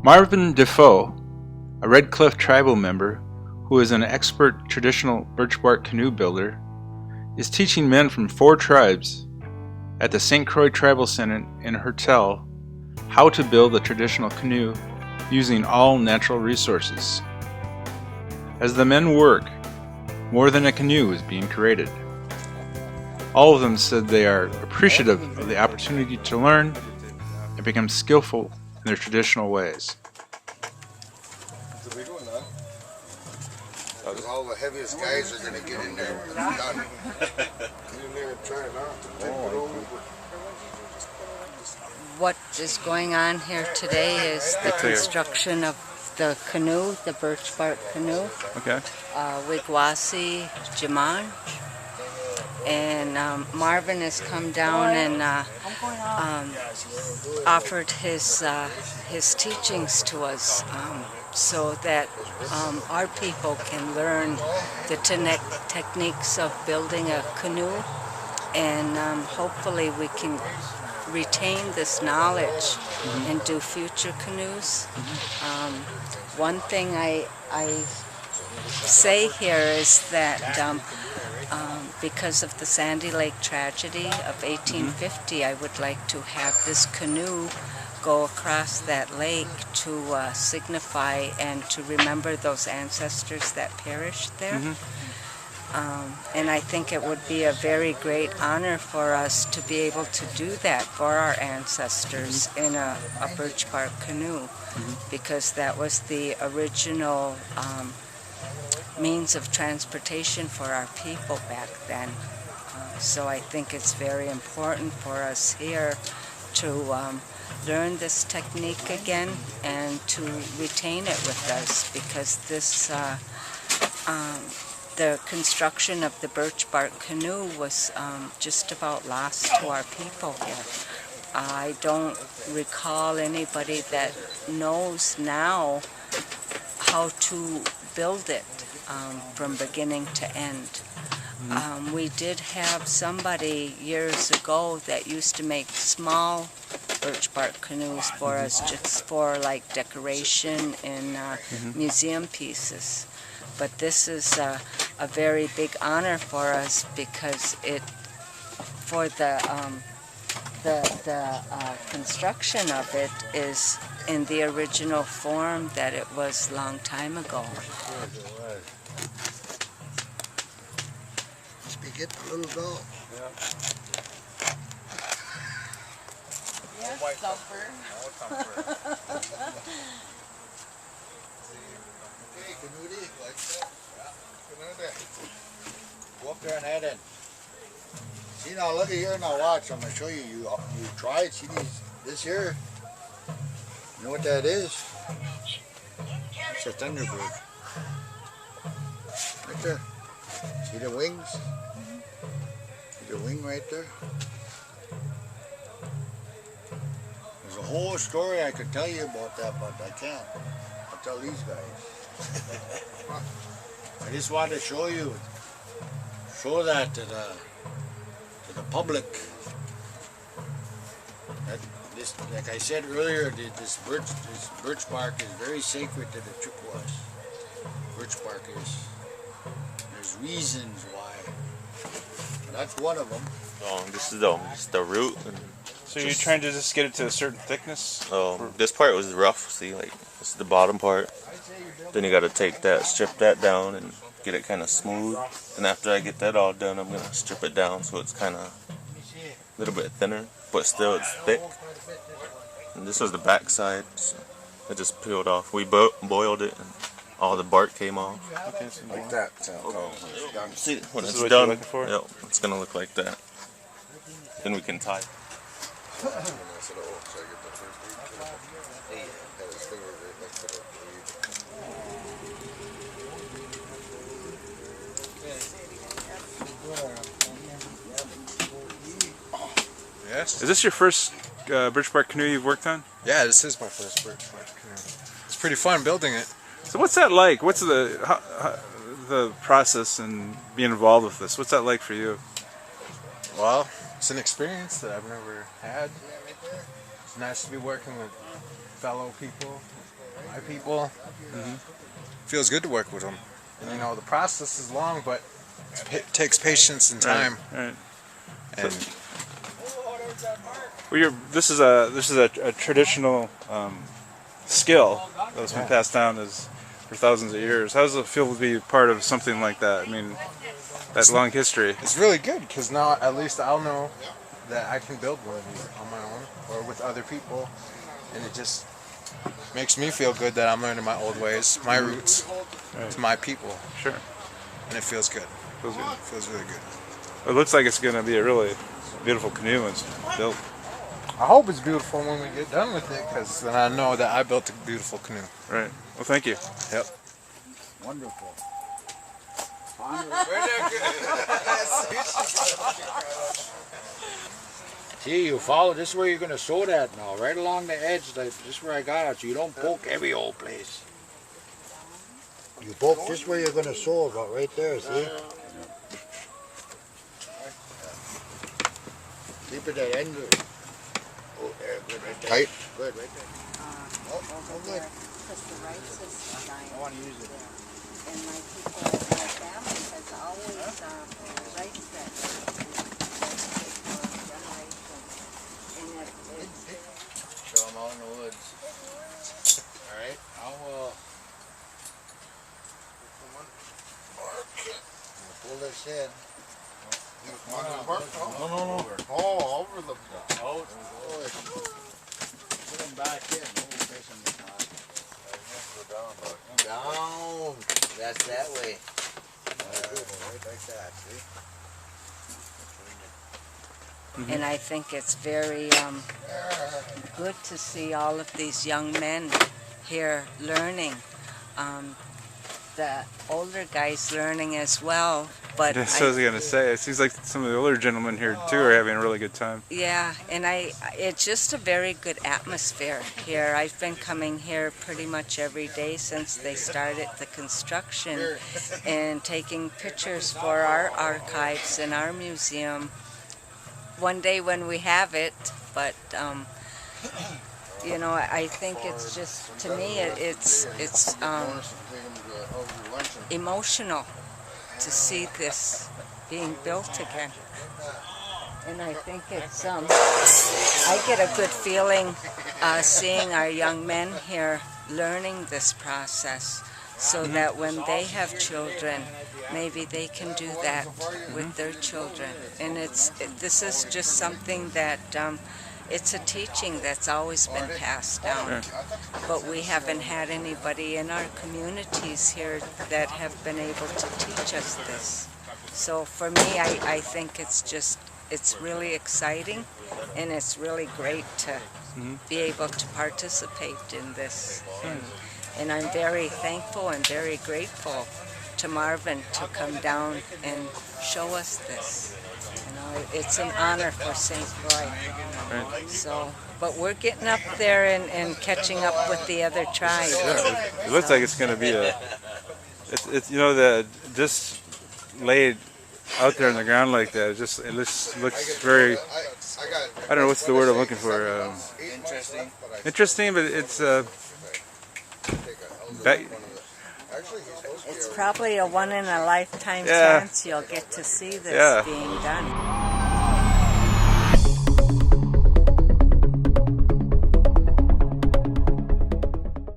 Marvin Defoe, a Red Cliff Tribal member who is an expert traditional birch bark canoe builder, is teaching men from 4 tribes at the Saint Croix Tribal Center in Hertel how to build a traditional canoe using all natural resources. As the men work, more than a canoe is being created. All of them said they are appreciative of the opportunity to learn and become skillful in their traditional ways. It's a big one, huh? All the heaviest guys are going to get in there when it's done. Get in there and try it out. What is going on here today is the construction of the canoe, the birch bark canoe. Okay. Wigwasi Jaman. And Marvin has come down and offered his teachings to us so that our people can learn the techniques of building a canoe, and hopefully we can retain this knowledge and do future canoes. One thing I say here is that because of the Sandy Lake tragedy of 1850, I would like to have this canoe go across that lake to signify and to remember those ancestors that perished there. And I think it would be a very great honor for us to be able to do that for our ancestors in a birch bark canoe, because that was the original means of transportation for our people back then. So I think it's very important for us here to learn this technique again and to retain it with us, because this the construction of the birch bark canoe was just about lost to our people here. I don't recall anybody that knows now how to build it from beginning to end. We did have somebody years ago that used to make small birch bark canoes for us, just for like decoration and museum pieces. But this is a very big honor for us, because for the construction of it is in the original form that it was a long time ago. Must be getting a little dull. Yes, Thumper. Hey, canoe, like that. Go up there and head in. See now, look at here now, watch. I'm going to show you. You try it. See this here? You know what that is? It's a thunderbird. Right there. See the wings? See the wing right there? There's a whole story I could tell you about that, but I can't. I'll tell these guys. I just wanted to show that to the public. That this, like I said earlier, this birch bark is very sacred to the Chippewas. Birch bark is. There's reasons why. But that's one of them. Oh, this is just the root. And So you're trying to just get it to a certain thickness? this part was rough. See, like this is the bottom part. Then you got to take that, strip that down, and get it kind of smooth. And after I get that all done, I'm gonna strip it down so it's kind of a little bit thinner, but still it's thick. And this was the back side, so it just peeled off. We boiled it, and all the bark came off. Okay, so Like that. See, when This is it's what done, you're looking for? yep, it's gonna look like that. Then we can tie. Yes. Is this your first birch bark canoe you've worked on? Yeah, this is my first birch bark canoe. It's pretty fun building it. So what's that like? What's the process and being involved with this? What's that like for you? Well, it's an experience that I've never had. It's nice to be working with fellow people my people. Feels good to work with them. And you know, the process is long, but it takes patience and time. Right. And Well, this is a traditional skill that's been passed down for thousands of years. How does it feel to be part of something like that? I mean, that long history. it's really good because now at least I'll know that I can build one of these on my own or with other people, and it just makes me feel good that I'm learning my old ways, my roots, to my people, Sure. and it feels good. Feels good. It feels really good. It looks like it's going to be a really beautiful canoe when it's built. I hope it's beautiful when we get done with it, because then I know that I built a beautiful canoe. Right. Well, thank you. Yep. Wonderful. See, you follow, this is where you're going to sew that now, right along the edge, like, this is where I got it, so you don't poke every old place. You poke just where you're going to sew, about right there, see? Keep it at end. Oh, there, good, right there. Tight? Good, right there. Oh, good. I want to use it. And my people, my family has always raised that for generations. And it's Show them out in the woods. Alright, I'll pull this in. No. Oh, over the boat. Put them back in. Down. That's that way. Right like that, see? And I think it's very good to see all of these young men here learning. The older guys learning as well. But That's what I was going to say. It seems like some of the older gentlemen here, too, are having a really good time. yeah, and it's just a very good atmosphere here. I've been coming here pretty much every day since they started the construction and taking pictures for our archives and our museum. One day when we have it, but you know, I think it's just, to me, it's emotional to see this being built again. And I think it's, I get a good feeling seeing our young men here learning this process, so that when they have children, maybe they can do that with their children. And this is just something that, it's a teaching that's always been passed down. But we haven't had anybody in our communities here that have been able to teach us this. So for me, I think it's really exciting, and it's really great to be able to participate in this. And I'm very thankful and very grateful to Marvin to come down and show us this. You know, it's an honor for Saint Croix. Right. So, but we're getting up there and catching up with the other tribes. It looks like it's going to be it's you know, just laid out there on the ground like that. It just looks very, I don't know what's the word I'm looking for. Interesting. Interesting, but it's It's probably a one-in-a-lifetime Yeah. chance you'll get to see this Yeah. being done.